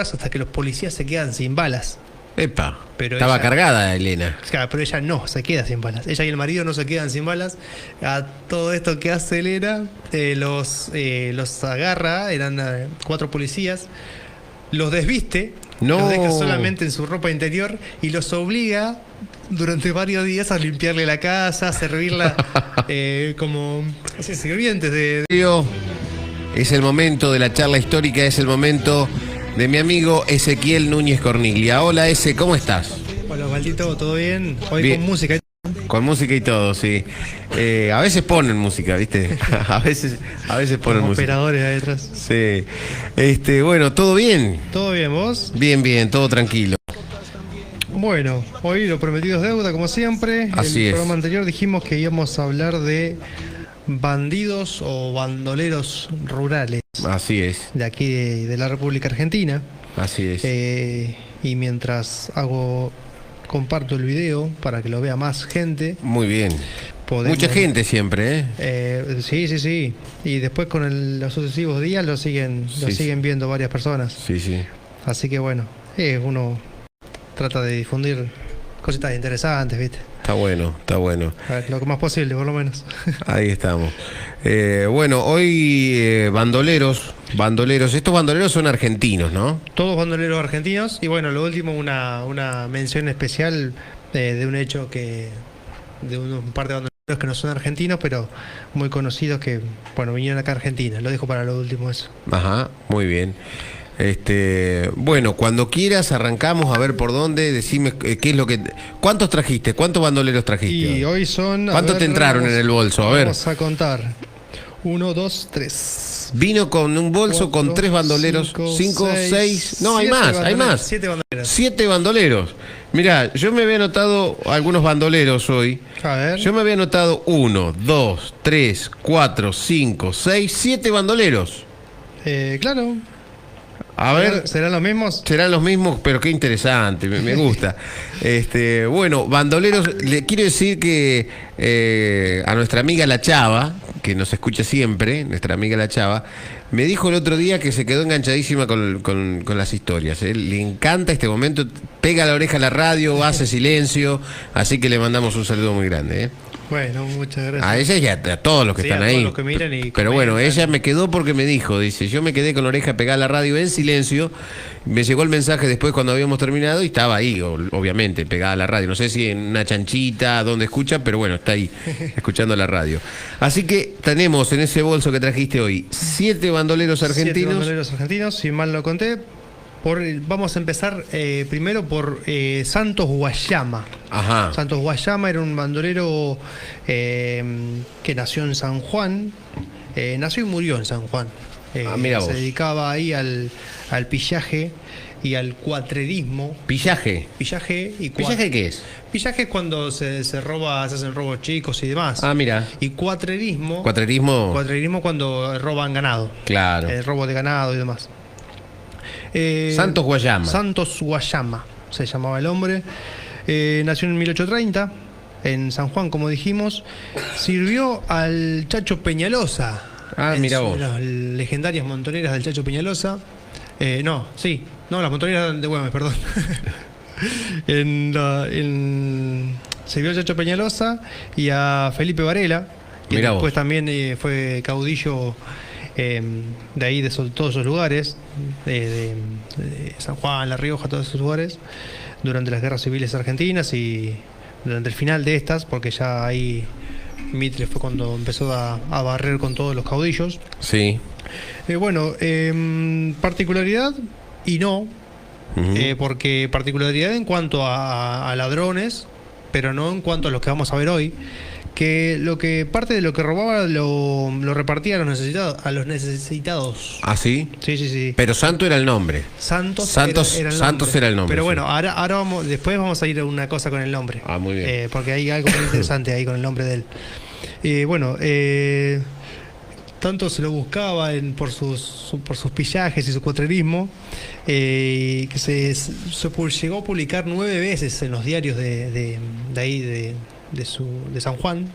hasta que los policías se quedan sin balas. Epa, Pero estaba ella- cargada Elena. Claro, pero ella no se queda sin balas. Ella y el marido no se quedan sin balas. A todo esto que hace Elena, los agarra, eran 4 policías, los desviste, No. los deja solamente en su ropa interior y los obliga durante varios días a limpiarle la casa, a servirla como así, sirvientes de... Es el momento de la charla histórica, es el momento de mi amigo Ezequiel Núñez Corniglia. Hola, Eze, ¿cómo estás? Hola, Osvaldito, ¿todo bien? Hoy Bien. con música. Con música y todo, sí. A veces ponen música, ¿viste? a veces ponen Como música. operadores ahí detrás. Sí. Bueno, ¿todo bien? ¿Todo bien, vos? Bien, bien, todo tranquilo. Bueno, hoy lo prometido es deuda, como siempre. Así el es. programa anterior dijimos que íbamos a hablar de bandidos o bandoleros rurales Así es, de aquí de la República Argentina. así es. Y mientras comparto el video para que lo vea más gente, Muy bien. podemos... Mucha gente siempre, ¿eh? Sí. Y después con los sucesivos días lo siguen Sí. viendo varias personas. Sí, sí. Así que bueno, uno trata de difundir cositas interesantes, ¿viste? Está bueno, está bueno. A ver, lo que más posible, por lo menos. Ahí estamos. Bueno, hoy bandoleros. Estos bandoleros son argentinos, ¿no? Todos bandoleros argentinos. Y bueno, lo último, una mención especial de un hecho de un par de bandoleros que no son argentinos, pero muy conocidos que, bueno, vinieron acá a Argentina. Lo dejo para lo último eso. Ajá, muy bien. Bueno, cuando quieras arrancamos a ver por dónde, decime qué es lo que... ¿Cuántos trajiste? ¿Cuántos bandoleros trajiste? Y hoy son... ¿Cuántos te entraron en el bolso? A ver. Vamos a contar. 1, 2, 3. Vino con un bolso con 3 bandoleros, 5, 6... No, hay más, hay más. 7 bandoleros. 7 bandoleros. Mirá, yo me había anotado algunos bandoleros hoy. A ver. Yo me había anotado 1, 2, 3, 4, 5, 6, 7 bandoleros. Claro. A ver, ¿Serán los mismos? serán los mismos, pero qué interesante, me gusta. Bueno, bandoleros, le quiero decir que a nuestra amiga La Chava, que nos escucha siempre, nuestra amiga La Chava, me dijo el otro día que se quedó enganchadísima con las historias. Le encanta este momento, pega la oreja a la radio, hace silencio, así que le mandamos un saludo muy grande, ¿eh? Bueno, muchas gracias. A ella y a todos los que Sí, están a ahí. todos los que miran y Pero bueno, comentan. ella me quedó porque me dijo, dice, yo me quedé con la oreja pegada a la radio en silencio. Me llegó el mensaje después cuando habíamos terminado y estaba ahí, obviamente, pegada a la radio. No sé si en una chanchita, donde escucha, pero bueno, está ahí, escuchando la radio. Así que tenemos en ese bolso que trajiste hoy 7 bandoleros 7 argentinos. bandoleros argentinos, si mal lo conté. Vamos a empezar primero por Santos Guayama. Ajá. Santos Guayama era un bandolero que nació en San Juan. Nació y murió en San Juan. Mira se vos. dedicaba ahí al pillaje y al cuatrerismo. Pillaje. Pillaje y ¿Pillaje qué es? Pillaje es cuando se hacen robos chicos y demás. Ah, mira. Y cuatrerismo. Cuatrerismo. Cuatrerismo cuando roban ganado. Claro. Robo de ganado y demás. Santos Guayama. Santos Guayama se llamaba el hombre. Nació en 1830 en San Juan, como dijimos. Sirvió al Chacho Peñalosa. Ah, mira vos. Las legendarias montoneras del Chacho Peñalosa. No, las montoneras de Güemes, perdón. Sirvió al Chacho Peñalosa y a Felipe Varela. Y Mirá después vos. también fue caudillo de ahí, de todos esos lugares, de San Juan, La Rioja, todos esos lugares, durante las guerras civiles argentinas y durante el final de estas, porque ya ahí Mitre fue cuando empezó a barrer con todos los caudillos. Sí. Particularidad y no, Ujú. porque particularidad en cuanto a ladrones, pero no en cuanto a los que vamos a ver hoy, que parte de lo que robaba lo repartía a los necesitados. ¿Ah, sí? Sí. Pero Santo era el nombre. Santos Santos era el nombre, Pero sí. bueno, ahora después vamos a ir a una cosa con el nombre. Ah, muy bien. Porque hay algo muy interesante ahí con el nombre de él. Tanto se lo buscaba por sus pillajes y su cuatrerismo, que llegó a publicar 9 veces en los diarios de ahí, de San Juan,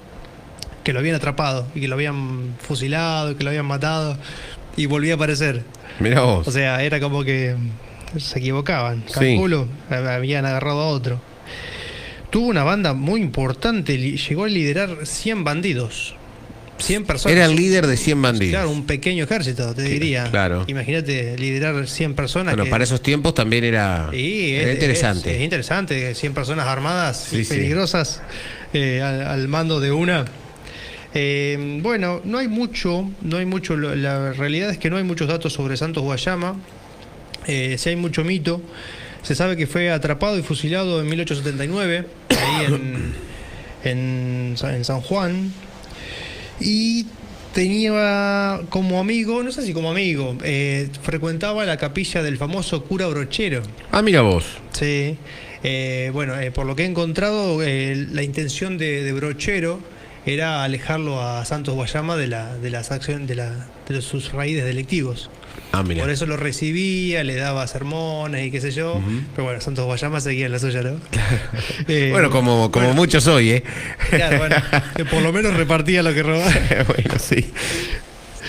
que lo habían atrapado y que lo habían fusilado y que lo habían matado y volvía a aparecer. Mirá vos. O sea, era como que se equivocaban. Sí. Calculo, habían agarrado a otro. Tuvo una banda muy importante, llegó a liderar 100 bandidos. 100 personas. Era el líder de 100 bandidos. Claro, un pequeño ejército, te diría. Claro. Imagínate liderar 100 personas. Bueno, para esos tiempos también era, Sí, era interesante. Es interesante, 100 personas armadas y Sí, peligrosas al mando de una. Bueno, no hay mucho. La realidad es que no hay muchos datos sobre Santos Guayama. Sí hay mucho mito. Se sabe que fue atrapado y fusilado en 1879, ahí en San Juan. Y tenía como amigo, no sé si como amigo, frecuentaba la capilla del famoso cura Brochero. Ah, mira vos. Sí. Bueno, por lo que he encontrado, la intención de Brochero era alejarlo a Santos Guayama de las acciones, de sus raíces delictivos. Ah, mira. Por eso lo recibía, le daba sermones y qué sé yo. Pero bueno, Santos Guayama seguía en la suya, ¿no? Bueno, como muchos hoy, ¿eh? Claro, bueno, que por lo menos repartía lo que robaba. Bueno, sí.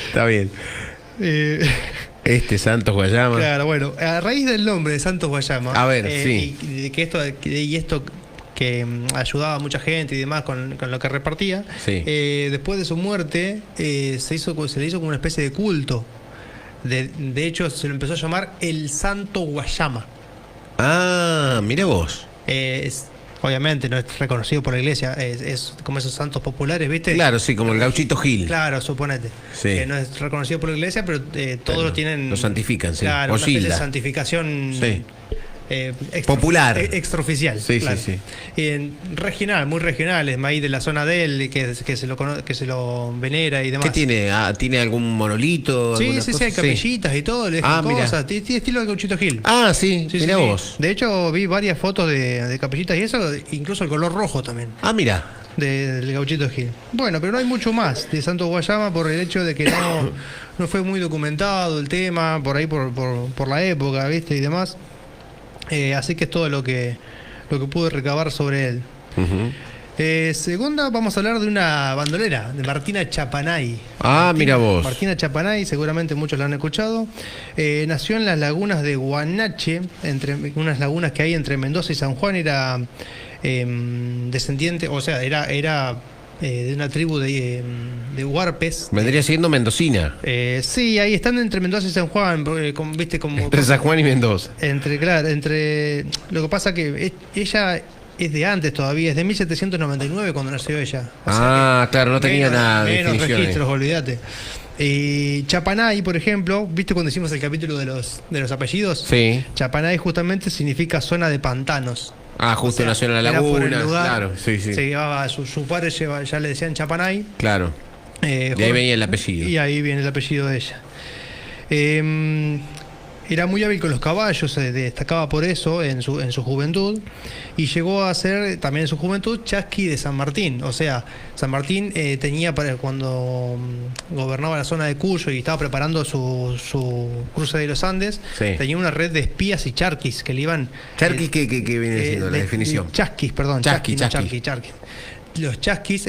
Está bien. Santos Guayama. Claro, bueno, a raíz del nombre de Santos Guayama. A ver, sí. Y de que esto que ayudaba a mucha gente y demás con lo que repartía. Sí. Después de su muerte, se le hizo como una especie de culto. De hecho, se lo empezó a llamar el Santo Guayama. Ah, mira vos. Obviamente no es reconocido por la iglesia, es como esos santos populares, ¿viste? Claro, sí, como el Gauchito Gil. Claro, suponete. Sí. No es reconocido por la iglesia, pero todos lo tienen. Lo santifican, sí. Claro, O una especie de Gilda. santificación. Sí. Popular. Popular. Extraoficial. Sí, claro. sí. Regional, muy regional, es ahí de la zona de él, que se lo venera y demás. ¿Qué tiene? ¿Tiene algún monolito? Sí, alguna sí, cosa? hay capillitas y todo, le dejan cosas. Tiene estilo de Gauchito Gil. Ah, sí, Sí, mira sí, sí. vos. De hecho, vi varias fotos de capillitas y eso, incluso el color rojo también. Ah, mira. Del Gauchito Gil. Bueno, pero no hay mucho más de Santos Guayama por el hecho de que no fue muy documentado el tema, por ahí por la época, ¿viste? Y demás. Así que es todo lo que pude recabar sobre él. Segunda, vamos a hablar de una bandolera, de Martina Chapanay. Mira vos. Martina Chapanay, seguramente muchos la han escuchado. Nació en las lagunas de Guanache, entre unas lagunas que hay entre Mendoza y San Juan. Era descendiente, o sea, era de una tribu de huarpes. Vendría siendo mendocina. Sí, ahí están entre Mendoza y San Juan, viste como Entre San Juan y Mendoza. entre lo que pasa que ella es de antes todavía, es de 1799 cuando nació ella. O sea Claro, no tenía nada de menos definición ahí. registros, olvídate. Chapanay, por ejemplo, ¿viste cuando hicimos el capítulo de los apellidos? Sí. Chapanay justamente significa zona de pantanos. Justo O sea, nació en la era por el laguna. lugar, Claro, sí. Se llevaba, su padre ya le decían Chapanay. Claro. Y ahí venía el apellido. Y ahí viene el apellido de ella. Era muy hábil con los caballos, se destacaba por eso en su juventud, y llegó a ser también en su juventud chasqui de San Martín. O sea, San Martín tenía, cuando gobernaba la zona de Cuyo y estaba preparando su cruce de los Andes, Sí. tenía una red de espías y charquis que le iban... ¿Charqui qué viene siendo la definición? Chasquis, perdón. Chasqui. Charquis. Los chasquis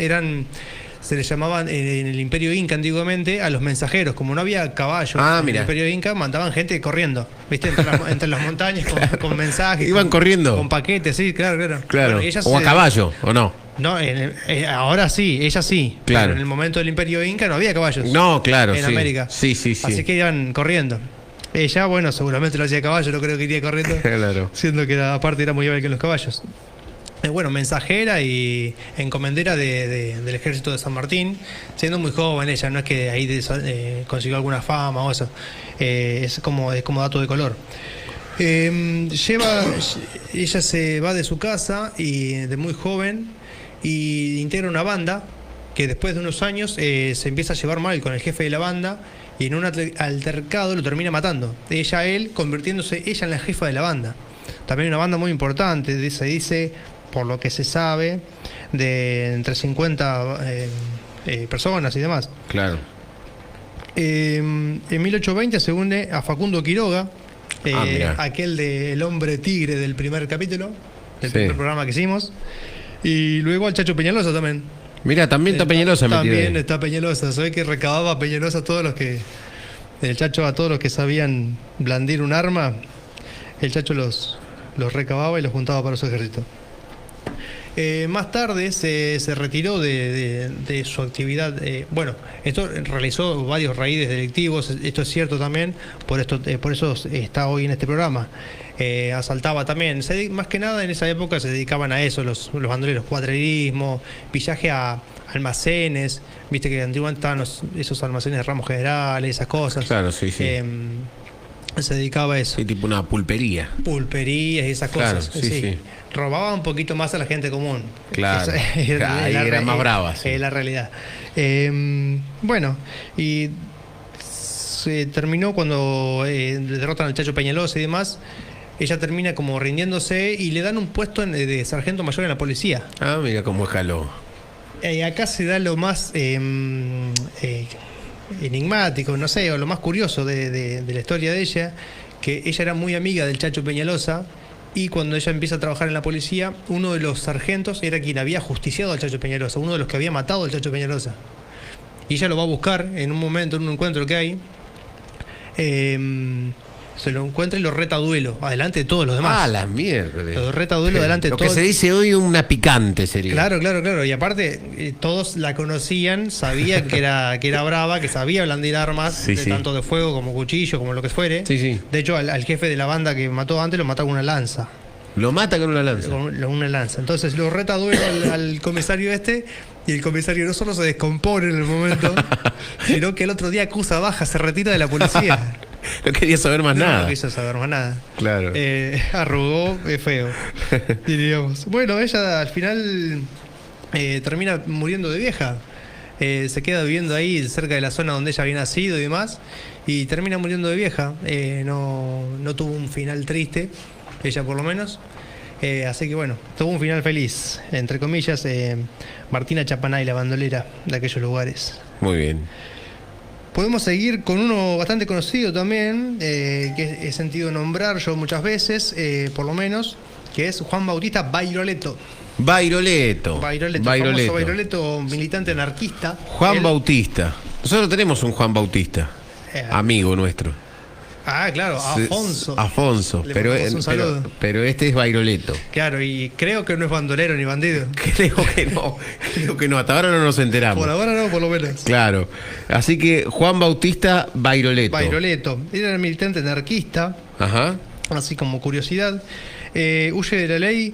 se les llamaban en el Imperio Inca antiguamente a los mensajeros. Como no había caballos en mira. el Imperio Inca, mandaban gente corriendo, ¿viste? Entre las montañas con mensajes. Iban corriendo. Con paquetes, sí, claro. Claro. Bueno, O a caballo, ¿o no? No, ahora sí, ella sí. Claro. Pero en el momento del Imperio Inca no había caballos. No, claro, En sí. América. Sí. Así que iban corriendo. Ella, bueno, seguramente lo hacía a caballo, no creo que iría corriendo. Claro. Siendo que aparte era muy hábil con los caballos. Bueno, mensajera y encomendera del ejército de San Martín, siendo muy joven ella, no es que ahí consiguió alguna fama o eso, es como dato de color. Ella se va de su casa y de muy joven y integra una banda que después de unos años se empieza a llevar mal con el jefe de la banda y en un altercado lo termina matando. Él convirtiéndose ella en la jefa de la banda. También una banda muy importante, se dice, por lo que se sabe, de entre 50 personas y demás. Claro. En 1820 se une a Facundo Quiroga, aquel del hombre tigre del primer capítulo, del primer programa que hicimos, y luego al Chacho Peñalosa también. Mira, también está Peñalosa metido ahí. También está Peñalosa, sabe que recababa a Peñalosa el Chacho a todos los que sabían blandir un arma. el Chacho los recababa y los juntaba para su ejército. Más tarde se retiró de su actividad. Bueno, esto realizó varios raíces delictivos, esto es cierto también, por eso está hoy en este programa. Asaltaba también, más que nada en esa época se dedicaban a eso, los bandoleros, cuadrerismo, pillaje a almacenes, viste que antiguamente estaban esos almacenes de Ramos Generales, esas cosas. Claro, sí, sí. Se dedicaba a eso. Sí, tipo una pulpería. Pulperías y esas Claro, cosas. sí, sí. Robaba un poquito más a la gente común. Claro. Ahí era más brava. Sí. Es la realidad. Bueno, y se terminó cuando derrotan al Chacho Peñalosa y demás. Ella termina como rindiéndose y le dan un puesto de sargento mayor en la policía. Ah, mira cómo escaló. Acá se da lo más enigmático, no sé, o lo más curioso de la historia de ella, que ella era muy amiga del Chacho Peñalosa, y cuando ella empieza a trabajar en la policía, uno de los sargentos era quien había justiciado al Chacho Peñalosa, uno de los que había matado al Chacho Peñalosa. Y ella lo va a buscar en un momento, en un encuentro que hay. Se lo encuentra y lo reta a duelo, adelante de todos los demás. Ah, la mierda. Lo reta a duelo delante de todos. Lo que se dice hoy una picante sería. Claro. Y aparte, todos la conocían, sabían que era brava, que sabía blandir armas, sí. tanto de fuego como cuchillo, como lo que fuere. Sí. De hecho, al jefe de la banda que mató antes lo mató con una lanza. Lo mata con una lanza. Con una lanza. Entonces lo reta a duelo al comisario y el comisario no solo se descompone en el momento, sino que el otro día acusa baja, se retira de la policía. No quería saber más nada. No quiso saber más nada. Claro. Arrugó, feo. Diríamos. Bueno, ella al final termina muriendo de vieja. Se queda viviendo ahí cerca de la zona donde ella había nacido y demás. Y termina muriendo de vieja. No tuvo un final triste, ella por lo menos. Así que bueno, tuvo un final feliz, entre comillas, Martina Chapanay, la bandolera de aquellos lugares. Muy bien. Podemos seguir con uno bastante conocido también, que he sentido nombrar yo muchas veces, por lo menos, que es Juan Bautista Bairoleto. Bairoleto. Famoso Bairoleto, militante anarquista. Juan Bautista. Nosotros tenemos un Juan Bautista, amigo nuestro. Ah, claro, Afonso, pero este es Bairoleto. Claro, y creo que no es bandolero ni bandido. Creo que no, hasta ahora no nos enteramos. Por ahora no, por lo menos. Claro, así que Juan Bautista Bairoleto. Era militante anarquista. Ajá. Así como curiosidad. Huye de la ley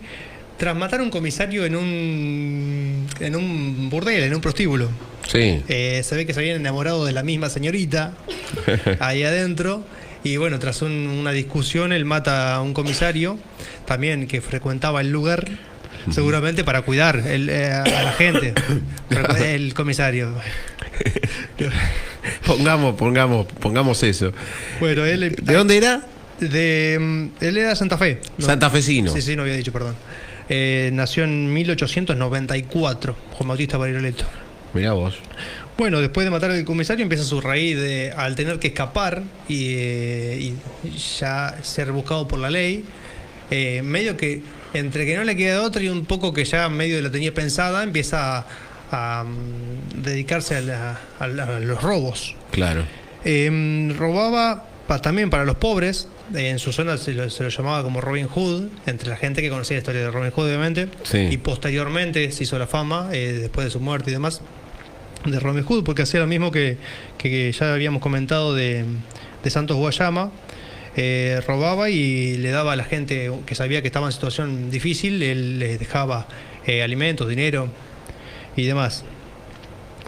tras matar a un comisario en un burdel, en un prostíbulo. Sí. Se ve que se habían enamorado de la misma señorita ahí adentro. Y bueno, tras una discusión, él mata a un comisario también que frecuentaba el lugar, seguramente para cuidar a la gente. El comisario. Pongamos eso. Bueno, ¿De dónde era? Él era de Santa Fe. ¿No? Santafesino. Sí, no había dicho, perdón. Nació en 1894, Juan Bautista Bairoleto. Mirá vos. Bueno, después de matar al comisario empieza su raíz al tener que escapar y ya ser buscado por la ley. Medio que, entre que no le queda otra y un poco que ya medio la tenía pensada, empieza a dedicarse a los robos. Claro. Robaba también para los pobres. En su zona se lo llamaba como Robin Hood, entre la gente que conocía la historia de Robin Hood, obviamente. Sí. Y posteriormente se hizo la fama, después de su muerte y demás, de Robin Hood, porque hacía lo mismo que ya habíamos comentado de Santos Guayama. Robaba y le daba a la gente que sabía que estaba en situación difícil, él les dejaba alimentos, dinero y demás.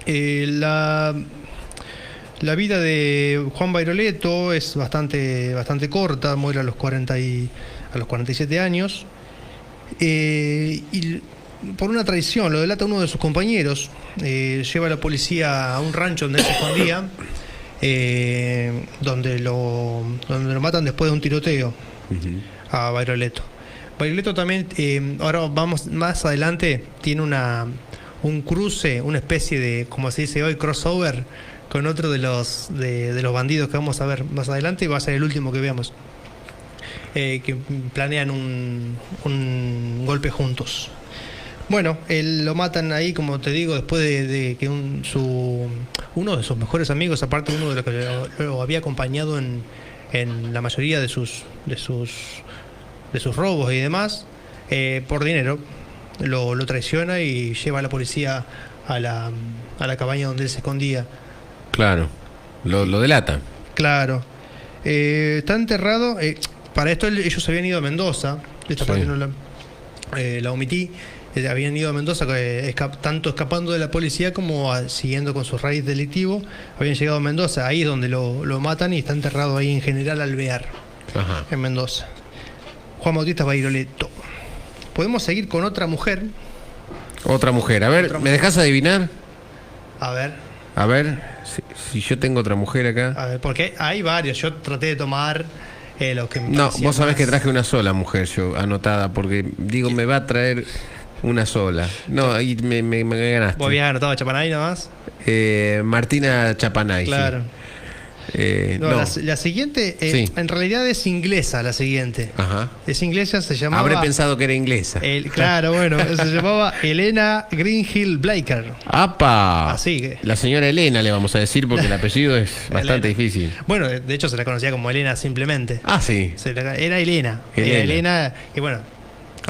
La vida de Juan Bairoleto es bastante corta, muere a los 47 años. Y por una traición, lo delata uno de sus compañeros, lleva a la policía a un rancho donde él se escondía, donde lo matan después de un tiroteo a Bairoleto. Bairoleto también, ahora vamos más adelante, tiene un cruce, una especie de, como se dice hoy, crossover con otro de los bandidos que vamos a ver más adelante, y va a ser el último que veamos, que planean un golpe juntos. Bueno, él lo matan ahí, como te digo, después de que uno de sus mejores amigos, aparte uno de los que lo había acompañado en en la mayoría de sus robos y demás, por dinero. Lo traiciona y lleva a la policía a la cabaña donde él se escondía. Claro, lo delata. Claro. Está enterrado. Para esto ellos habían ido a Mendoza. Esta parte no la omití. Habían ido a Mendoza, tanto escapando de la policía como siguiendo con su raíz delictivo. Habían llegado a Mendoza, ahí es donde lo matan, y está enterrado ahí en General Alvear, en Mendoza. Juan Bautista Bairoleto. Podemos seguir con otra mujer. Otra mujer. A ver, ¿me dejás adivinar? A ver, si yo tengo otra mujer acá. A ver, porque hay varios. Yo traté de tomar los que me No, vos sabés más... que traje una sola mujer yo, anotada, porque digo, me va a traer una sola. No, ahí me ganaste. ¿Vos habías anotado a Chapanay nada más? Martina Chapanay. Claro. Sí. No. La siguiente, en realidad es inglesa la siguiente. Ajá. Es inglesa, se llamaba... Habré pensado que era inglesa. Claro, bueno, se llamaba Elena Greenhill Blaker. ¡Apa! Así que... La señora Elena le vamos a decir, porque el apellido es bastante difícil. Bueno, de hecho se la conocía como Elena simplemente. Ah, sí. Era Elena. Era Elena, y bueno...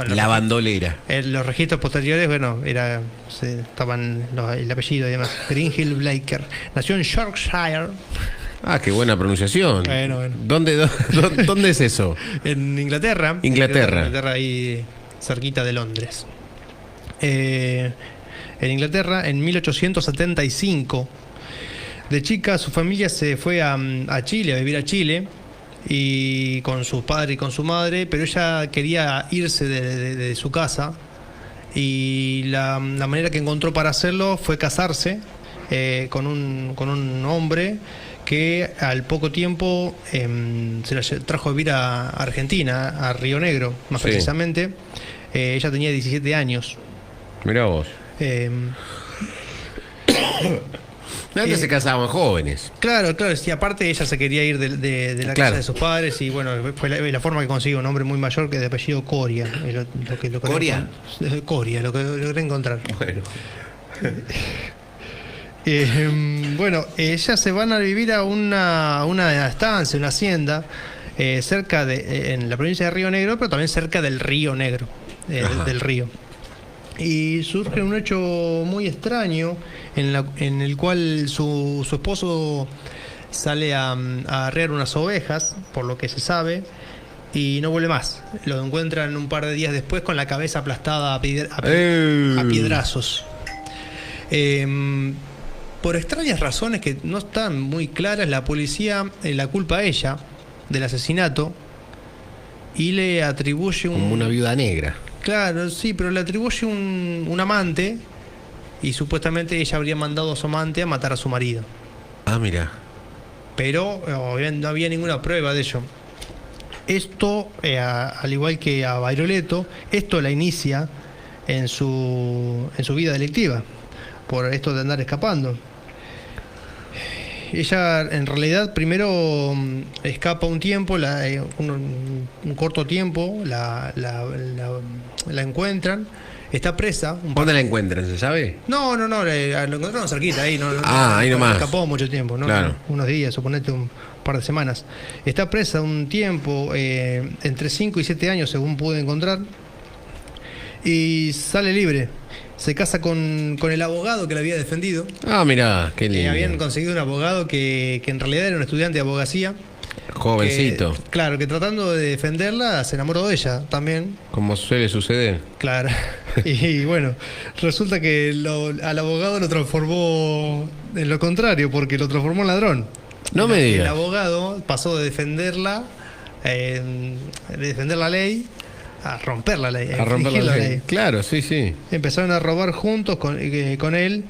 La bandolera. Los registros posteriores, bueno, estaban el apellido y demás. Greenhill Blaker. Nació en Yorkshire. Ah, qué buena pronunciación. Bueno. ¿Dónde es eso? En Inglaterra. Inglaterra, ahí cerquita de Londres. En Inglaterra, en 1875. De chica, su familia se fue a Chile, a vivir a Chile, y con su padre y con su madre, pero ella quería irse de su casa, y la manera que encontró para hacerlo fue casarse con un hombre que al poco tiempo se la trajo a vivir a Argentina, a Río Negro, más precisamente. Ella tenía 17 años. Mirá vos. Antes se casaban jóvenes. Claro, y aparte ella se quería ir de la casa de sus padres, y bueno, fue la forma que consiguió un hombre muy mayor, que de apellido Coria. ¿Coria? Coria, lo que logré encontrar. Bueno. Bueno, ellas se van a vivir a una estancia, una hacienda, cerca en la provincia de Río Negro, pero también cerca del Río Negro, del río. Y surge un hecho muy extraño en el cual su esposo sale a arrear unas ovejas, por lo que se sabe, y no vuelve más. Lo encuentran un par de días después con la cabeza aplastada a piedrazos. Por extrañas razones que no están muy claras, la policía la culpa a ella del asesinato y le atribuye como una viuda negra. Claro, sí, pero le atribuye un amante, y supuestamente ella habría mandado a su amante a matar a su marido. Ah, mira. Pero obviamente no había ninguna prueba de ello. Esto, al igual que a Bairoleto, esto la inicia en su vida delictiva, por esto de andar escapando. Ella en realidad primero escapa un tiempo, un corto tiempo, la encuentran, está presa. ¿Dónde la encuentran, se sabe? No, lo encontraron cerquita, ahí. Ahí nomás. Escapó mucho tiempo, ¿no? Claro. Unos días, suponete un par de semanas. Está presa un tiempo, entre 5 y 7 años, según pude encontrar, y sale libre. Se casa con el abogado que la había defendido. Ah, mirá, qué lindo. Habían conseguido un abogado que en realidad era un estudiante de abogacía. Jovencito. Claro, que tratando de defenderla se enamoró de ella también. Como suele suceder. Claro. Y bueno, resulta que al abogado lo transformó en lo contrario, porque lo transformó en ladrón. No me digas. El abogado pasó de defenderla, de defender la ley, a romper la ley. A romper la ley. Claro, sí. Empezaron a robar juntos con él,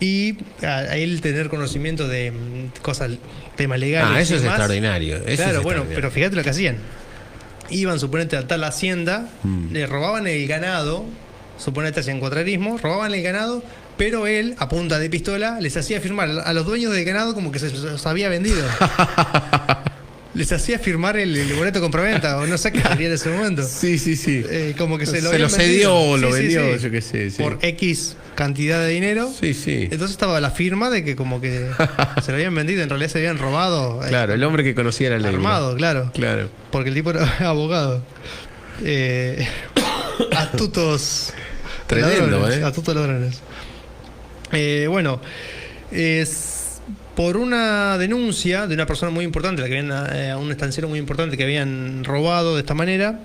y a él tener conocimiento de cosas, temas legales. Ah, eso es más extraordinario. Claro, bueno, pero fíjate lo que hacían. Iban, suponete, a tal hacienda, le robaban el ganado, suponete, hacían cuatrarismo, robaban el ganado, pero él, a punta de pistola, les hacía firmar a los dueños del ganado como que se los había vendido. les hacía firmar el boleto de compraventa, o no sé qué sería en ese momento. Sí, sí, sí. Como que se Se lo cedió o lo vendió, yo qué sé. Sí. Por X cantidad de dinero. Sí, sí. Entonces estaba la firma de que como que se lo habían vendido, en realidad se habían robado. Claro, el hombre que conocía la ley. Armado, claro. Claro. Porque el tipo era abogado. Astutos. Tremendo, ladrones, astutos ladrones. Bueno, por una denuncia de una persona muy importante, la que habían, a un estanciero muy importante que habían robado de esta manera,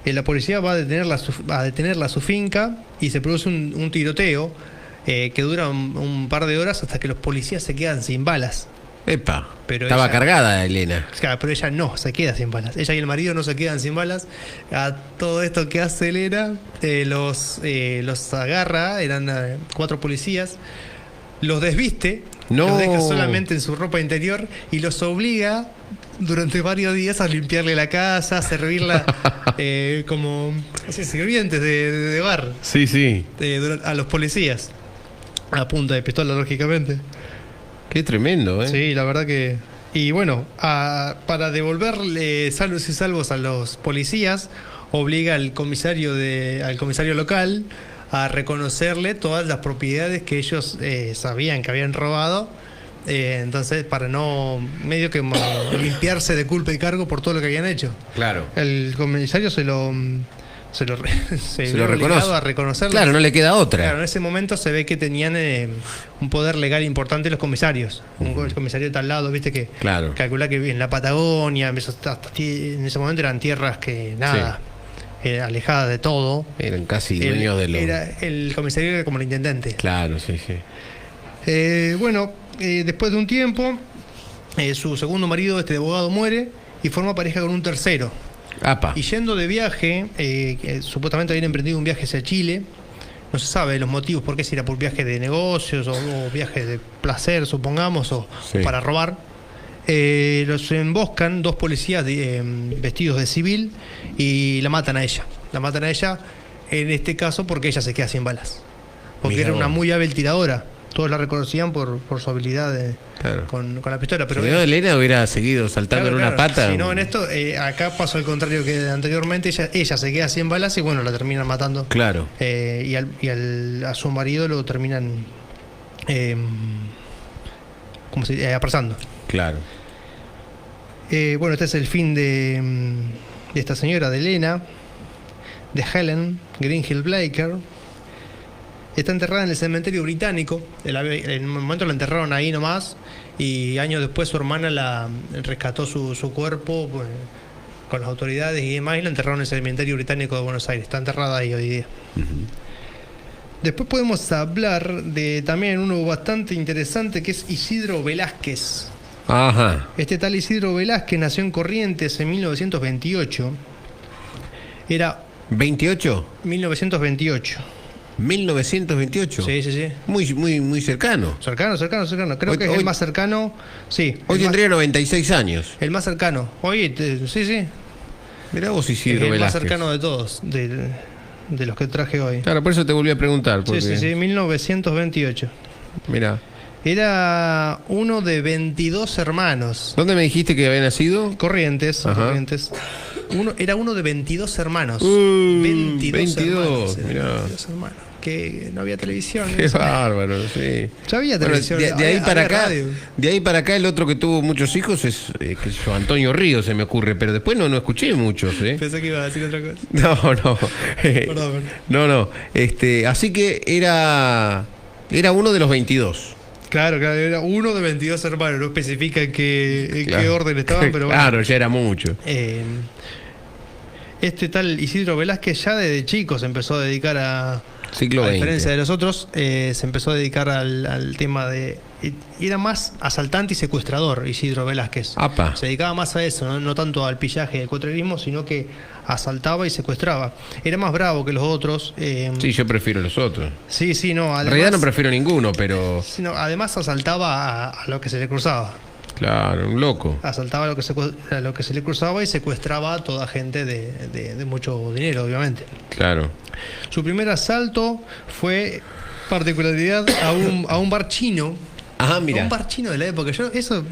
la policía va a detenerla a su finca y se produce un tiroteo que dura un par de horas hasta que los policías se quedan sin balas. Epa, Pero estaba ella- cargada Elena. Claro, pero ella no se queda sin balas. Ella y el marido no se quedan sin balas. A todo esto que hace Elena, los agarra, eran 4 policías, los desviste, No. los deja solamente en su ropa interior y los obliga durante varios días a limpiarle la casa, a servirla como así, sirvientes de bar Sí, sí. a los policías. A punta de pistola, lógicamente. Qué tremendo, ¿eh? Sí, la verdad que... Y bueno, para devolverle salvos y salvos a los policías, obliga al comisario local a reconocerle todas las propiedades que ellos sabían que habían robado. Entonces, para no medio que limpiarse de culpa y cargo por todo lo que habían hecho. Claro. El comisario se lo Se lo vio obligado reconoce. a reconocerlo. Claro, no le queda otra. Claro, en ese momento se ve que tenían un poder legal importante los comisarios. El comisario de tal lado, viste que Claro. calcula que en la Patagonia, en ese momento eran tierras que nada, alejadas de todo. Eran casi dueños de los... El comisario era como el intendente. Claro, sí, sí. Bueno, después de un tiempo, su segundo marido, este de abogado, muere y forma pareja con un tercero. Apa. Y yendo de viaje, supuestamente habían emprendido un viaje hacia Chile. No se sabe los motivos, por qué, si era por viaje de negocios o viaje de placer, supongamos, o Sí. para robar. Los emboscan 2 policías vestidos de civil y la matan a ella. La matan a ella, en este caso, porque ella se queda sin balas. Porque Mirá era una vos. muy hábil tiradora. Todos la reconocían por su habilidad Claro. con la pistola. Pero Si no, Elena hubiera seguido saltando claro, en una claro. pata. Si no, en esto, acá pasó al contrario que anteriormente. Ella se queda sin balas y bueno, la terminan matando. Claro. A su marido lo terminan ¿cómo se dice? Apresando. Claro. Bueno, este es el fin de esta señora, de Elena, de Helen Greenhill Blaker. Está enterrada en el cementerio británico. En un momento la enterraron ahí nomás. Y años después su hermana rescató su cuerpo pues, con las autoridades y demás. Y la enterraron en el cementerio británico de Buenos Aires. Está enterrada ahí hoy día. Después podemos hablar de también uno bastante interesante que es Isidro Velázquez. Ajá. Este tal Isidro Velázquez nació en Corrientes en 1928. Era ¿28? 1928. 1928. Sí, sí, sí. Muy, muy, muy cercano. Cercano. Creo Hoy- que es hoy- el más cercano. Sí. Hoy el más- tendría 96 años. El más cercano. Oye, sí, sí. Mirá vos, Es Isidro el más Velázquez. cercano de todos, de los que traje hoy. Claro, por eso te volví a preguntar. Porque... Sí, 1928. Mirá. Era uno de 22 hermanos. ¿Dónde me dijiste que había nacido? Corrientes, Ajá. Corrientes. Era uno de 22 hermanos. 22, hermanos. Eran mirá. 22 hermanos. Que no había televisión. Qué eso. bárbaro, sí. Ya había Bueno, televisión. de ahí había para acá, radio. de ahí para acá el otro que tuvo muchos hijos es qué sé yo, Antonio Ríos, se me ocurre, pero después no escuché muchos, ¿eh? Pensé que iba a decir otra cosa. No. Perdón. No. Así que era uno de los 22. Claro, era uno de 22 hermanos. No especifica en qué Claro. orden estaban, pero bueno. Claro, ya era mucho. Este tal Isidro Velázquez ya desde chico se empezó a dedicar a Siglo XX. diferencia de los otros, se empezó a dedicar al tema de... Era más asaltante y secuestrador Isidro Velázquez. Apa. Se dedicaba más a eso, no tanto al pillaje y al cuatrerismo, sino que asaltaba y secuestraba. Era más bravo que los otros. Sí, yo prefiero los otros. Sí, no. En realidad no prefiero ninguno, pero Además asaltaba a lo que se le cruzaba. claro, un loco. Asaltaba a lo que se le cruzaba y secuestraba a toda gente de mucho dinero, obviamente. Claro. Su primer asalto fue, particularidad, a un bar chino. Ajá, A mira. un bar chino de la época. Yo eso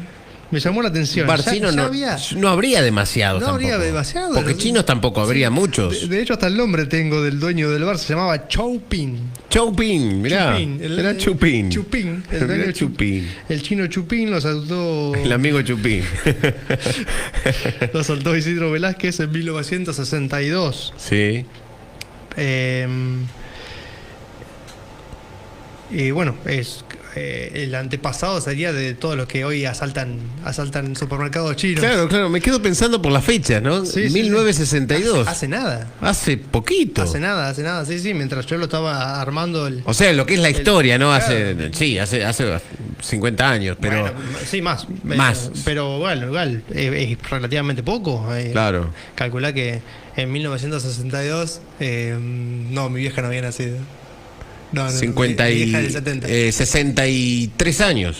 Me llamó la atención. Bar chino no habría demasiados. No tampoco. habría demasiados. Porque chinos tampoco habría muchos. De hecho, hasta el nombre tengo del dueño del bar, se llamaba Choupin. Choupin, mirá. Era Chupín. Chupín. El Chupín. El chino Chupín lo saltó. El amigo Chupín. Lo saltó Isidro Velázquez en 1962. Sí. Y bueno, el antepasado sería de todos los que hoy asaltan supermercados chinos. Claro, me quedo pensando por la fecha, ¿no? Sí, 1962. Hace nada. Hace poquito. Hace nada, sí, mientras yo lo estaba armando O sea, lo que es la historia, ¿no? Claro. Hace 50 años, pero... Bueno, sí, más. Pero bueno, igual, es relativamente poco. Claro. Calculá que en 1962, no, mi vieja no había nacido. No, 63 años.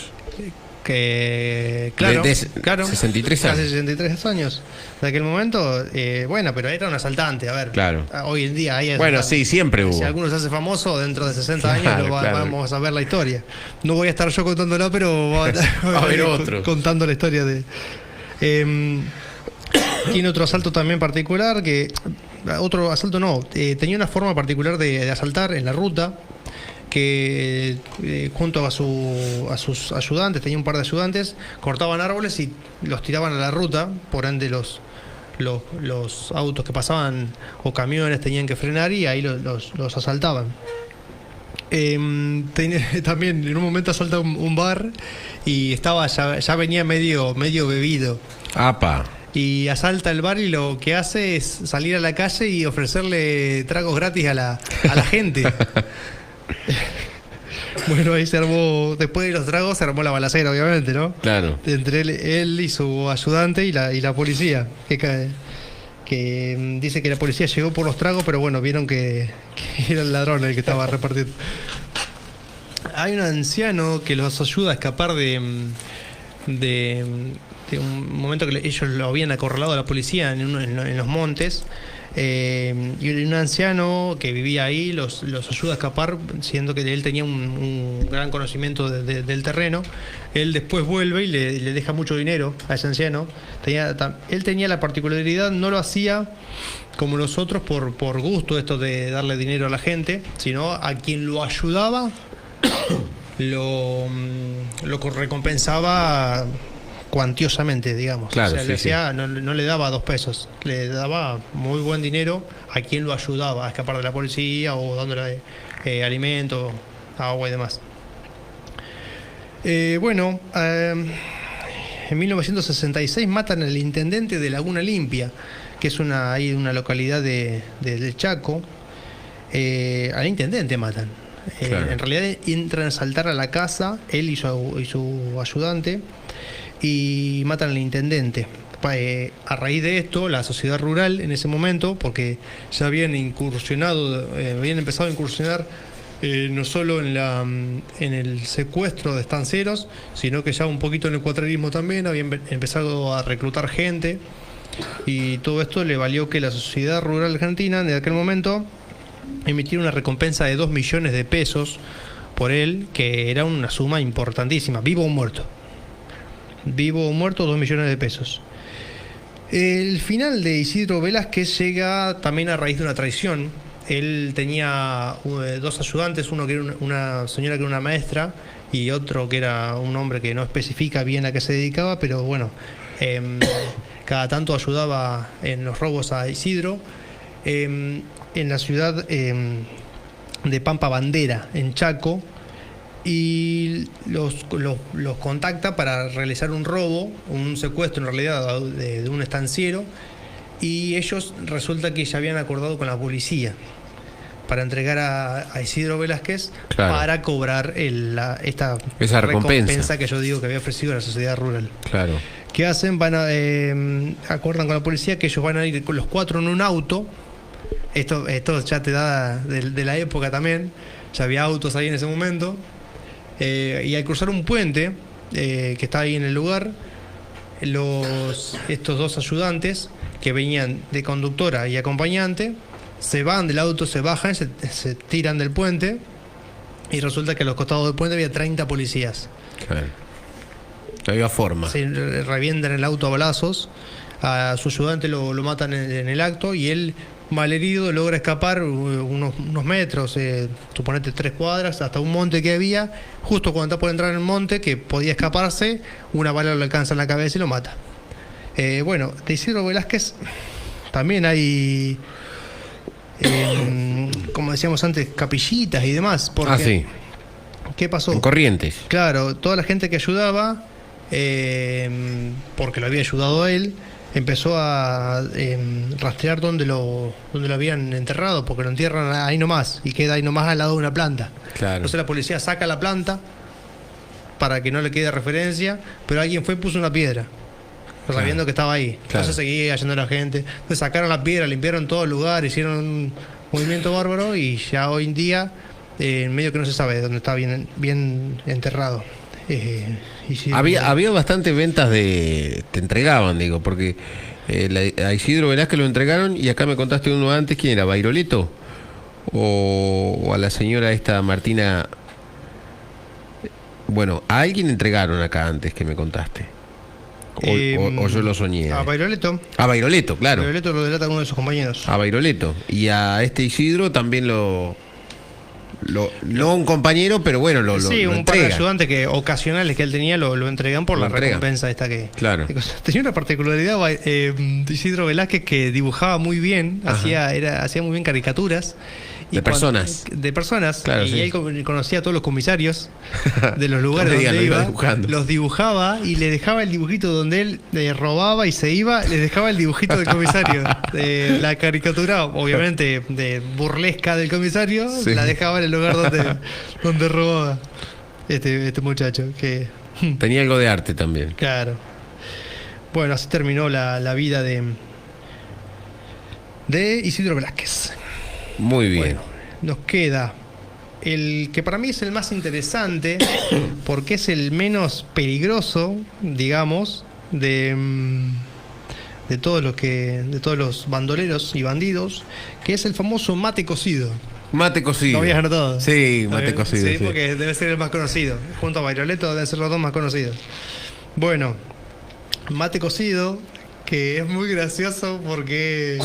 Claro, 63 años. Hace 63 años. De aquel momento, bueno, pero era un asaltante, a ver. Claro. Hoy en día hay bueno, sí, siempre hubo. Si alguno se hace famoso, dentro de 60 años vamos a ver la historia. No voy a estar yo contándolo, pero va a haber otro contando la historia de... tiene otro asalto también particular, tenía una forma particular de asaltar en la ruta, que junto a sus ayudantes, tenía un par de ayudantes, cortaban árboles y los tiraban a la ruta, por ende los autos que pasaban o camiones tenían que frenar y ahí los asaltaban. También en un momento asalta un bar y ya venía medio bebido. ¡Apa! Y asalta el bar y lo que hace es salir a la calle y ofrecerle tragos gratis a la gente. Bueno, ahí se armó, después de los tragos se armó la balacera, obviamente, ¿no? Claro. Entre él y su ayudante y la policía, que dice que la policía llegó por los tragos, pero bueno, vieron que era el ladrón el que estaba repartiendo. Hay un anciano que los ayuda a escapar de un momento que ellos lo habían acorralado a la policía en los montes. Y un anciano que vivía ahí los ayuda a escapar, siendo que él tenía un gran conocimiento del terreno. Él después vuelve y le deja mucho dinero a ese anciano. Él tenía la particularidad, no lo hacía como los otros por gusto, esto de darle dinero a la gente, sino a quien lo ayudaba lo recompensaba cuantiosamente, digamos. Claro, o sea, le decía, no le daba 2 pesos, le daba muy buen dinero a quien lo ayudaba a escapar de la policía o dándole alimento, agua y demás. En 1966 matan al intendente de Laguna Limpia, que es una localidad del Chaco. Al intendente matan. Claro. En realidad entran a asaltar a la casa, él y su ayudante, y matan al intendente. A raíz de esto, la sociedad rural en ese momento, porque ya habían empezado a incursionar no solo en el secuestro de estancieros, sino que ya un poquito en el cuatrerismo también, habían empezado a reclutar gente, y todo esto le valió que la sociedad rural argentina, en aquel momento, emitiera una recompensa de 2 millones de pesos por él, que era una suma importantísima, vivo o muerto. 2 millones de pesos. El final de Isidro Velázquez llega también a raíz de una traición. Él tenía 2 ayudantes, uno que era una señora que era una maestra y otro que era un hombre que no especifica bien a qué se dedicaba, pero bueno, cada tanto ayudaba en los robos a Isidro. En la ciudad de Pampa Bandera, en Chaco, y los contacta para realizar un robo, un secuestro en realidad de un estanciero, y ellos resulta que ya habían acordado con la policía para entregar a Isidro Velázquez, claro, para cobrar esa recompensa que yo digo que había ofrecido la sociedad rural. Claro. ¿Qué hacen? Acuerdan con la policía que ellos van a ir con los 4 en un auto. Esto ya te da de la época también, ya había autos ahí en ese momento. Y al cruzar un puente que está ahí en el lugar, estos 2 ayudantes que venían de conductora y acompañante se van del auto, se bajan, se tiran del puente, y resulta que a los costados del puente había 30 policías. Claro. Todavía forma. se revientan el auto a balazos. A su ayudante lo matan en el acto y él, malherido, logra escapar unos metros, suponete 3 cuadras, hasta un monte que había. Justo cuando está por entrar en el monte, que podía escaparse, una bala lo alcanza en la cabeza y lo mata. Bueno, de Isidro Velázquez también hay, como decíamos antes, capillitas y demás. Porque, Sí. ¿qué pasó? En Corrientes. Claro, toda la gente que ayudaba, porque lo había ayudado a él, empezó a rastrear dónde lo habían enterrado, porque lo entierran ahí nomás y queda ahí nomás al lado de una planta. Claro. Entonces la policía saca la planta para que no le quede referencia, pero alguien fue y puso una piedra, sabiendo que estaba ahí. Claro. Entonces seguía yendo la gente. Entonces sacaron la piedra, limpiaron todo el lugar, hicieron un movimiento bárbaro y ya hoy en día, en medio que no se sabe dónde está bien enterrado. Y sí, Había bastantes ventas te entregaban, digo, porque a Isidro Velázquez lo entregaron y acá me contaste uno antes, ¿quién era? ¿Bairoleto? O a la señora esta Martina. Bueno, a alguien entregaron acá antes que me contaste. O yo lo soñé. A Bairoleto. A Bairoleto, claro. Bairoleto lo delata uno de sus compañeros. A Bairoleto. Y a este Isidro también no un compañero, pero bueno, lo sí, un par entrega. de ayudantes ocasionales que él tenía lo entregan por Lo la entregan. recompensa esta que... Claro. Tenía una particularidad Isidro Velázquez, que dibujaba muy bien, hacía muy bien caricaturas. De personas. De personas. Claro, y sí. él conocía a todos los comisarios de los lugares No me digas, donde lo iba iba. dibujando. Los dibujaba y le dejaba el dibujito donde él robaba y se iba, le dejaba el dibujito del comisario. La caricatura, obviamente, de burlesca del comisario, Sí. la dejaba en el lugar donde robaba este muchacho. Que, Tenía algo de arte también. claro. Bueno, así terminó la vida de Isidro Velázquez. Muy bien. Bueno, nos queda el que para mí es el más interesante, porque es el menos peligroso, digamos, de todos los bandoleros y bandidos, que es el famoso mate cocido. Mate cocido. ¿Lo habías anotado? Sí, mate cocido. Sí, Sí. porque debe ser el más conocido. Junto a Bairoleto deben ser los dos más conocidos. Bueno, mate cocido, que es muy gracioso porque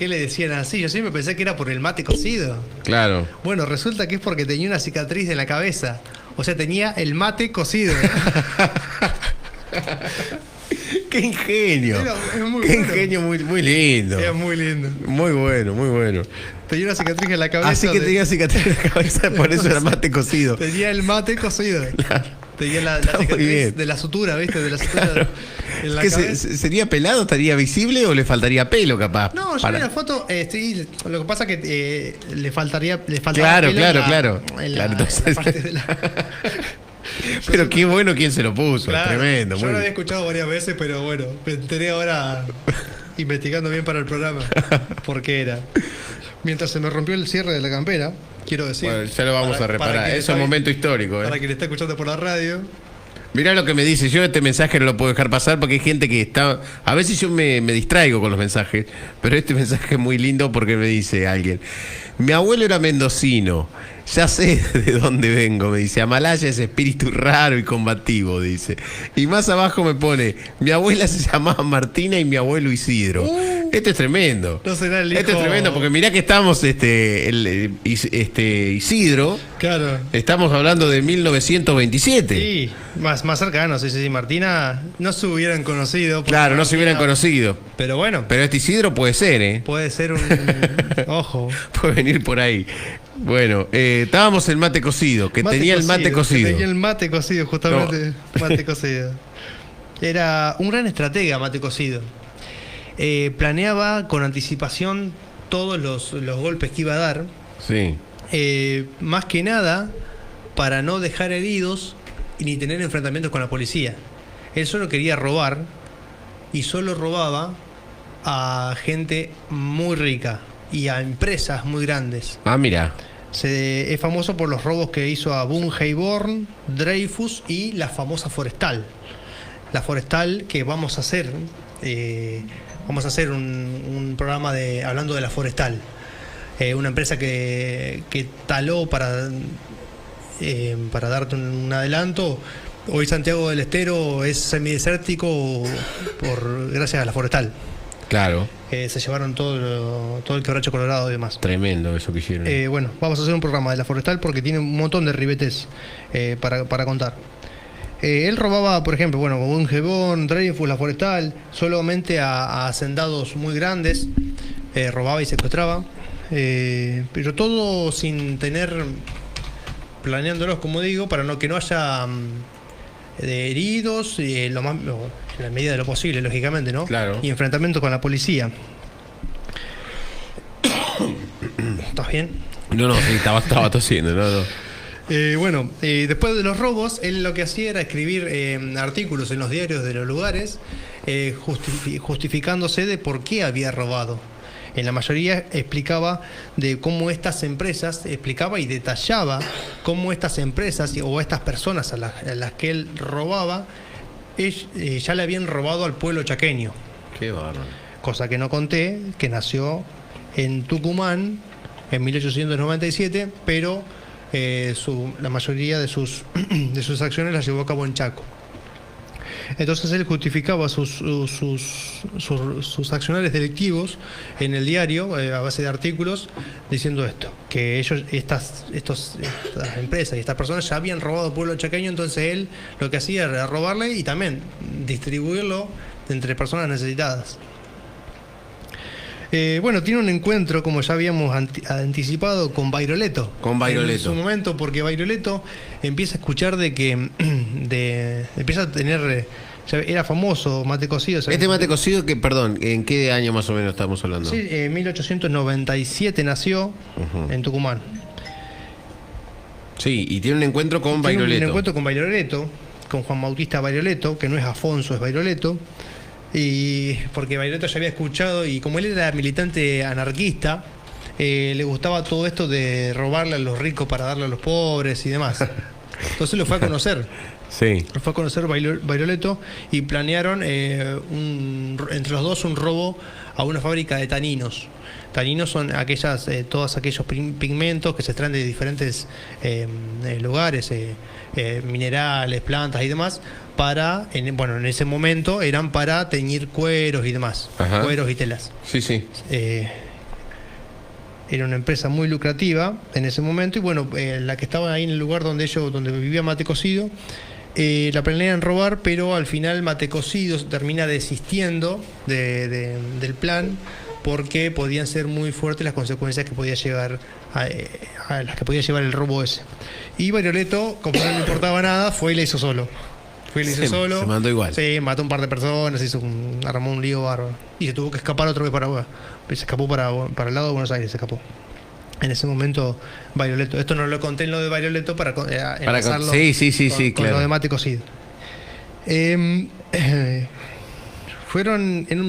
le decían así. Yo siempre pensé que era por el mate cocido. Claro. Bueno, resulta que es porque tenía una cicatriz en la cabeza. O sea, tenía el mate cocido. ¡Qué ingenio! Es muy ¡Qué bueno. ingenio muy lindo! Es muy lindo. Muy bueno, muy bueno. Tenía una cicatriz en la cabeza. Así que tenía cicatriz en la cabeza, por eso era mate cocido. Tenía el mate cocido. Tenía la Está muy cicatriz bien. de la sutura, ¿viste? De la sutura en la ¿Qué cabeza. sería pelado? ¿Estaría visible o le faltaría pelo capaz? No, yo vi la foto, sí, lo que pasa es que le faltaría Claro, pelo claro. en Claro, la entonces- parte de la... Pero qué bueno quién se lo puso, Claro, tremendo. yo Muy lo había bien. escuchado varias veces, pero bueno, me enteré ahora investigando bien para el programa por qué era. Mientras se me rompió el cierre de la campera, quiero decir... Bueno, ya lo vamos a reparar. quien Eso está es un vi- momento histórico. Para quien está escuchando por la radio... Mirá lo que me dice. Yo este mensaje no lo puedo dejar pasar porque hay gente que está... A veces yo me distraigo con los mensajes, pero este mensaje es muy lindo porque me dice alguien. Mi abuelo era mendocino. Ya sé de dónde vengo, me dice. Amalaya es espíritu raro y combativo, dice. Y más abajo me pone, mi abuela se llamaba Martina y mi abuelo Isidro. Este es tremendo. No será el Este es hijo- tremendo porque mirá que estamos, Isidro, Claro. estamos hablando de 1927. Sí, más cercano, sí. Martina no se hubieran conocido. porque Claro, no se hubieran Martina- conocido. Pero bueno, Pero este Isidro puede ser, ¿eh? puede ser un... Ojo. Puede venir por ahí. Bueno, estábamos el mate cocido, que tenía el mate cocido. Que tenía el mate cocido, justamente. Mate cocido. Era un gran estratega, mate cocido. Planeaba con anticipación todos los golpes que iba a dar. Sí. Más que nada para no dejar heridos y ni tener enfrentamientos con la policía. Él solo quería robar y solo robaba a gente muy rica y a empresas muy grandes. Ah, mira. Es famoso por los robos que hizo a Bunheiborn, Dreyfus y la famosa Forestal. La Forestal que vamos a hacer un programa hablando de la Forestal. Una empresa que taló para darte un adelanto Hoy Santiago del Estero es semidesértico gracias a la forestal. Claro. Se llevaron todo el quebracho colorado y demás. Tremendo eso que hicieron. Bueno, vamos a hacer un programa de la forestal porque tiene un montón de ribetes para contar. Él robaba, por ejemplo, con un Gebón, Dreyfus, la forestal, solamente a hacendados muy grandes, robaba y secuestraba, pero todo sin planeándolos, como digo, para que no haya de heridos, en la medida de lo posible, lógicamente, ¿no? Claro. Y enfrentamientos con la policía. ¿Estás bien? No, sí, estaba tosiendo, no. Después de los robos, él lo que hacía era escribir artículos en los diarios de los lugares, justificándose de por qué había robado. En la mayoría explicaba de cómo estas empresas, explicaba y detallaba cómo estas empresas o estas personas a las que él robaba, ya le habían robado al pueblo chaqueño. Qué bárbaro. Cosa que no conté, que nació en Tucumán en 1897, pero la mayoría de sus acciones las llevó a cabo en Chaco. Entonces él justificaba sus accionarios delictivos en el diario a base de artículos diciendo esto, que estas empresas y estas personas ya habían robado al pueblo chaqueño, entonces él lo que hacía era robarle y también distribuirlo entre personas necesitadas. Tiene un encuentro, como ya habíamos anticipado, con Bairoleto. En su momento, porque Bairoleto empieza a escuchar de que empieza a tener, era famoso mate cocido. Este mate cocido, perdón, ¿en qué año más o menos estamos hablando? Sí, en 1897 nació en Tucumán. Sí, y tiene un encuentro con Bairoleto. Tiene un encuentro con Bairoleto, con Juan Bautista Bairoleto, que no es Afonso, es Bairoleto. Y porque Bairoleto ya había escuchado, y como él era militante anarquista, le gustaba todo esto de robarle a los ricos para darle a los pobres y demás. Entonces lo fue a conocer. Sí. Lo fue a conocer Bairoleto y planearon entre los dos un robo a una fábrica de taninos. Taninos son todos aquellos pigmentos que se extraen de diferentes lugares, minerales, plantas y demás, en ese momento eran para teñir cueros y demás. Ajá. Cueros y telas. Sí, sí. Era una empresa muy lucrativa en ese momento y la que estaba ahí en el lugar donde vivía Mate Cocido, la planean robar, pero al final Mate Cocido termina desistiendo del plan porque podían ser muy fuertes las consecuencias que podía llegar a las que podía llevar el robo ese. Y Bairoleto, como no le importaba nada, fue y le hizo solo. Se mandó igual. Sí, mató un par de personas, armó un lío bárbaro. Y se tuvo que escapar otra vez se escapó para el lado de Buenos Aires, se escapó. En ese momento, Bairoleto. Esto no lo conté en lo de Bairoleto para enlazarlo sí, con claro. lo de Mate Cocido. En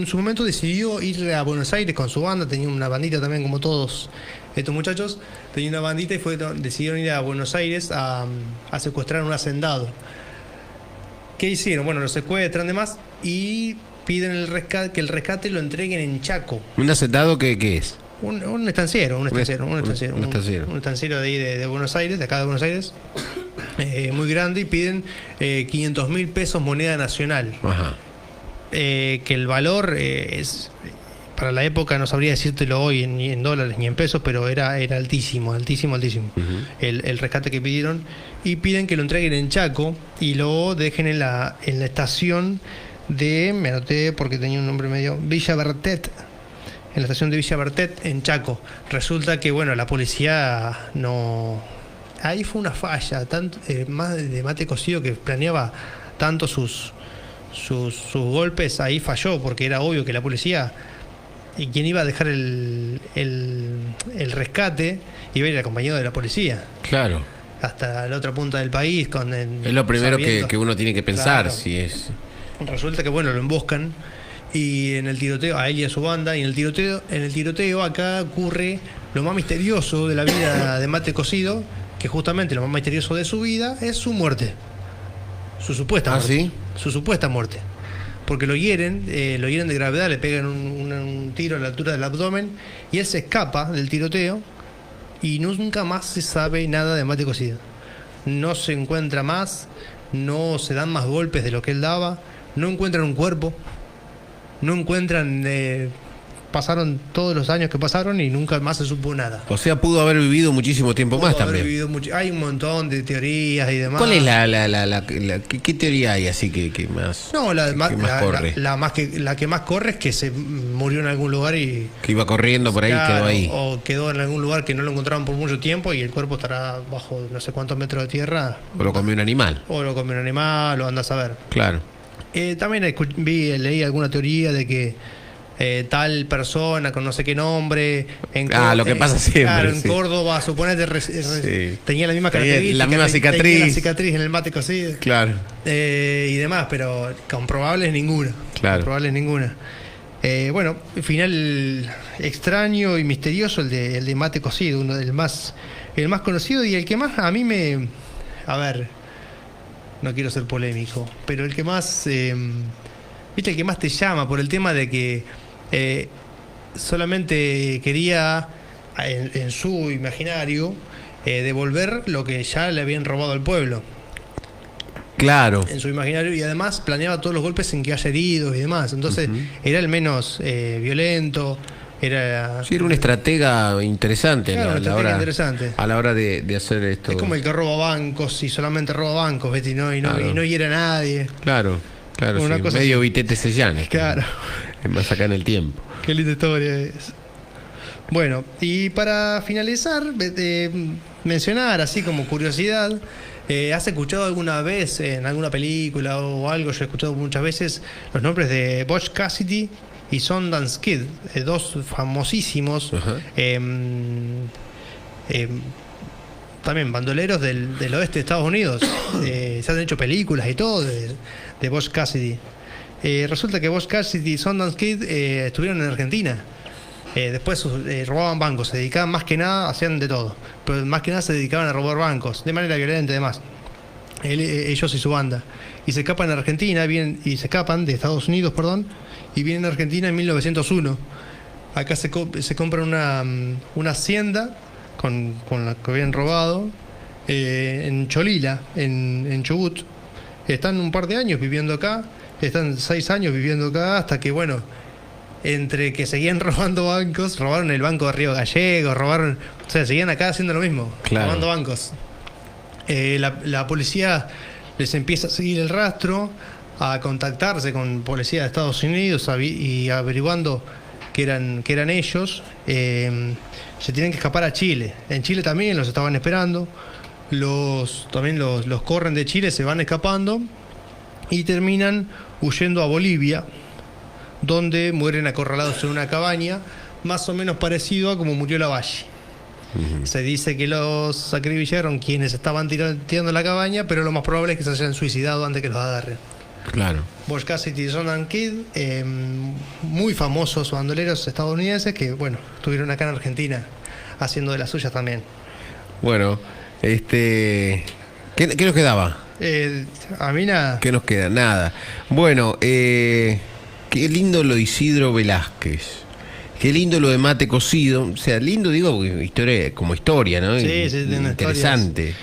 su momento decidió ir a Buenos Aires con su banda, tenía una bandita también como todos estos muchachos, tenía una bandita y decidieron ir a Buenos Aires a secuestrar un hacendado. ¿Qué hicieron? Lo secuestran demás y piden que el rescate lo entreguen en Chaco. ¿Un hacendado qué es? Un estanciero de ahí de Buenos Aires, de acá de Buenos Aires, muy grande, y piden 500.000 pesos moneda nacional. Ajá. Que el valor es, para la época, no sabría decírtelo hoy ni en dólares ni en pesos, pero era altísimo. Uh-huh. El rescate que pidieron, y piden que lo entreguen en Chaco y lo dejen en la estación me anoté porque tenía un nombre medio, Villa Bertet, en la estación de Villa Bertet en Chaco. Resulta que la policía no, ahí fue una falla, más de Mate Cocido, que planeaba tanto sus golpes, ahí falló, porque era obvio que la policía, y quien iba a dejar el rescate, iba a ir acompañado de la policía. Claro. Hasta la otra punta del país. Es lo primero que uno tiene que pensar, claro. Si es. Resulta que lo emboscan, y en el tiroteo, a él y a su banda, y en el tiroteo acá ocurre lo más misterioso de la vida de Mate Cocido, que justamente lo más misterioso de su vida es su muerte. Su supuesta muerte. ¿Sí? Su supuesta muerte. Porque lo hieren de gravedad, le pegan un tiro a la altura del abdomen, y él se escapa del tiroteo, y nunca más se sabe nada de Mate Cocido. No se encuentra más, no se dan más golpes de lo que él daba, no encuentran un cuerpo, no encuentran... pasaron todos los años que pasaron y nunca más se supo nada. O sea, pudo haber vivido muchísimo tiempo más también. Hay un montón de teorías y demás. ¿Cuál es qué teoría hay así que más? No, que más corre? La que más corre es que se murió en algún lugar y que iba corriendo por ahí, claro, quedó ahí. O quedó en algún lugar que no lo encontraron por mucho tiempo y el cuerpo estará bajo no sé cuántos metros de tierra. O lo comió un animal. O lo comió un animal, lo anda a saber. Claro. También leí alguna teoría de que tal persona con no sé qué nombre lo que pasa siempre, claro, en Córdoba, suponete, tenía la misma característica, la misma cicatriz, tenía la cicatriz en el mate cocido, claro, y demás, pero comprobables ninguna, claro, comprobables ninguna. Bueno, final extraño y misterioso el de mate cocido, uno del el más conocido y el que más a mí a ver, no quiero ser polémico, pero el que más viste, el que más te llama por el tema de que solamente quería en su imaginario devolver lo que ya le habían robado al pueblo. Claro. En su imaginario, y además planeaba todos los golpes sin que haya heridos y demás. Entonces era el menos violento. Era un estratega interesante, claro, interesante a la hora de hacer esto. Es como el que roba bancos y solamente roba bancos, ¿ves? Y no hiere a nadie. Claro, una cosa medio Vitete Sellanes. Claro. Es más acá en el tiempo. Qué linda historia es. Bueno, y para finalizar, mencionar así como curiosidad, ¿has escuchado alguna vez en alguna película o algo? Yo he escuchado muchas veces los nombres de Butch Cassidy y Sundance Kid, dos famosísimos también bandoleros del oeste de Estados Unidos. Se han hecho películas y todo de Butch Cassidy. Resulta que Butch Cassidy y Sundance Kid estuvieron en Argentina. Después robaban bancos, se dedicaban más que nada, hacían de todo, pero más que nada se dedicaban a robar bancos, de manera violenta y demás. Ellos y su banda. Y se escapan a Argentina, se escapan de Estados Unidos, y vienen a Argentina en 1901. Acá se compran una hacienda con la que habían robado en Cholila, en Chubut. Están un par de años viviendo acá, están 6 años viviendo acá, hasta que, bueno, entre que seguían robando bancos, robaron el banco de Río Gallego, o sea, seguían acá haciendo lo mismo, claro, robando bancos. La policía les empieza a seguir el rastro, a contactarse con policía de Estados Unidos y averiguando que eran ellos. Se tienen que escapar a Chile. En Chile también los estaban esperando. También los corren de Chile, se van escapando y terminan huyendo a Bolivia, donde mueren acorralados en una cabaña, más o menos parecido a como murió Lavalle. Se dice que los acribillaron quienes estaban tirando la cabaña, pero lo más probable es que se hayan suicidado antes que los agarren. Claro. Butch Cassidy y Sundance Kid, muy famosos bandoleros estadounidenses que, bueno, estuvieron acá en Argentina haciendo de las suyas también. Bueno, ¿qué nos quedaba? A mí nada. ¿Qué nos queda? Nada. Bueno, qué lindo lo de Isidro Velázquez. Qué lindo lo de mate cocido. O sea, lindo, digo, como historia, ¿no? Sí, interesante.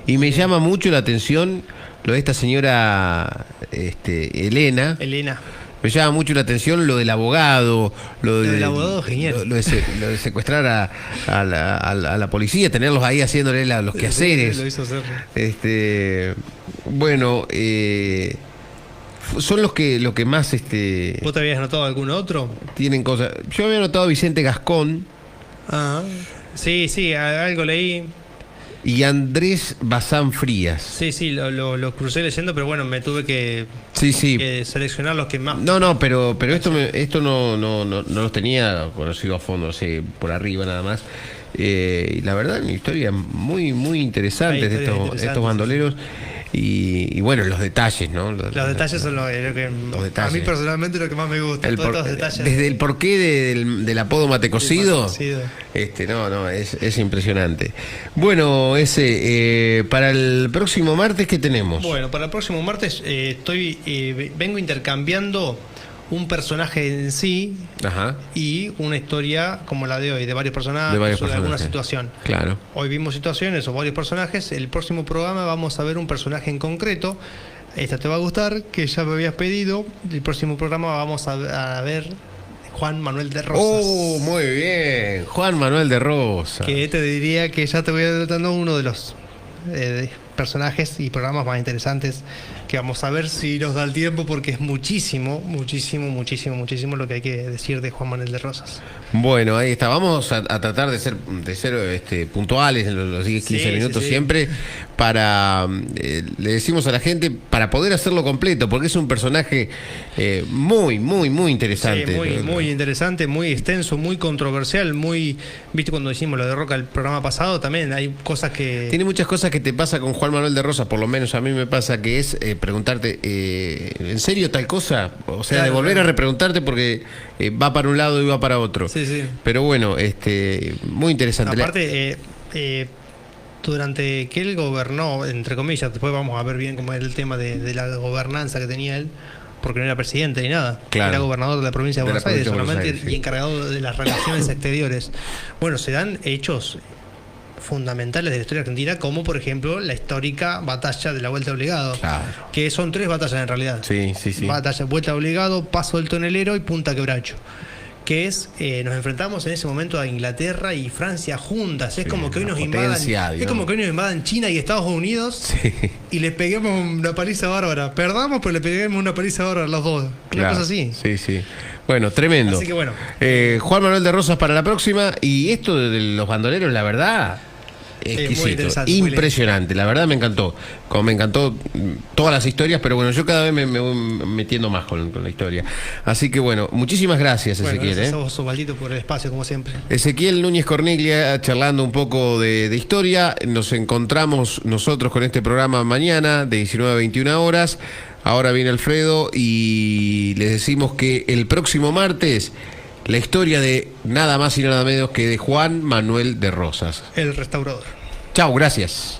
Y me llama mucho la atención lo de esta señora Elena. Me llama mucho la atención lo del abogado. Lo del abogado, genial. Lo de secuestrar a la policía, tenerlos ahí haciéndole los quehaceres. Lo hizo hacer. Bueno, son los que más ¿Vos te habías notado algún otro? Tienen cosas. Yo había notado a Vicente Gascón. Sí, algo leí. Y Andrés Bazán Frías. Sí, lo crucé leyendo, pero bueno, me tuve que seleccionar los que más. No, pero esto no los tenía conocido a fondo, así por arriba nada más. Y la verdad, una historia muy, muy interesante de estos bandoleros. Y bueno, los detalles, ¿no? Los detalles son lo que a mí personalmente lo que más me gusta. Los detalles. Desde el porqué del apodo mate cocido. Es impresionante. Bueno, para el próximo martes, ¿qué tenemos? Bueno, para el próximo martes vengo intercambiando un personaje en sí Ajá. y una historia como la de hoy, de varios personajes o de alguna situación. Claro. Hoy vimos situaciones o varios personajes. El próximo programa vamos a ver un personaje en concreto. Esta te va a gustar, que ya me habías pedido. El próximo programa vamos a ver Juan Manuel de Rosas. Oh, muy bien. Juan Manuel de Rosas. Que te diría que ya te voy adelantando uno de los personajes y programas más interesantes que vamos a ver si nos da el tiempo, porque es muchísimo lo que hay que decir de Juan Manuel de Rosas. Bueno, ahí está. Vamos a tratar de ser puntuales en los 10-15 minutos siempre, para le decimos a la gente, para poder hacerlo completo, porque es un personaje muy interesante. Sí, muy interesante, muy extenso, muy controversial, viste cuando hicimos lo de Roca el programa pasado, también hay cosas que... Tiene muchas cosas que te pasa con Juan Manuel de Rosas, por lo menos a mí me pasa, que es preguntarte, ¿en serio tal cosa? O sea, claro, de volver a repreguntarte, porque va para un lado y va para otro. Sí. Pero bueno, muy interesante. Aparte, durante que él gobernó, entre comillas, después vamos a ver bien cómo era el tema de la gobernanza que tenía él, porque no era presidente ni nada, claro, era gobernador de la provincia de Buenos Aires solamente, sí, y encargado de las relaciones exteriores. Bueno, se dan hechos fundamentales de la historia argentina, como por ejemplo la histórica batalla de la Vuelta Obligado, claro, que son 3 batallas en realidad. Sí. Batalla, Vuelta Obligado, Paso del Tonelero y Punta Quebracho, que es, nos enfrentamos en ese momento a Inglaterra y Francia juntas. Es como que hoy nos invadan, es como que hoy nos invadan China y Estados Unidos, y les peguemos una paliza bárbara. Perdamos, pero le peguemos una paliza bárbara a los dos. Una cosa así. Sí. Bueno, tremendo. Así que bueno. Juan Manuel de Rosas para la próxima. Y esto de los bandoleros, la verdad, exquisito, impresionante, la verdad me encantó. Como me encantó todas las historias, pero bueno, yo cada vez me voy metiendo más con la historia. Así que bueno, muchísimas gracias, Ezequiel. Gracias a vos, Osvaldito, por el espacio, como siempre. Ezequiel Núñez Corniglia, charlando un poco de historia. Nos encontramos nosotros con este programa mañana de 19 a 21 horas. Ahora viene Alfredo y les decimos que el próximo martes la historia de nada más y nada menos que de Juan Manuel de Rosas, el restaurador. Chau, gracias.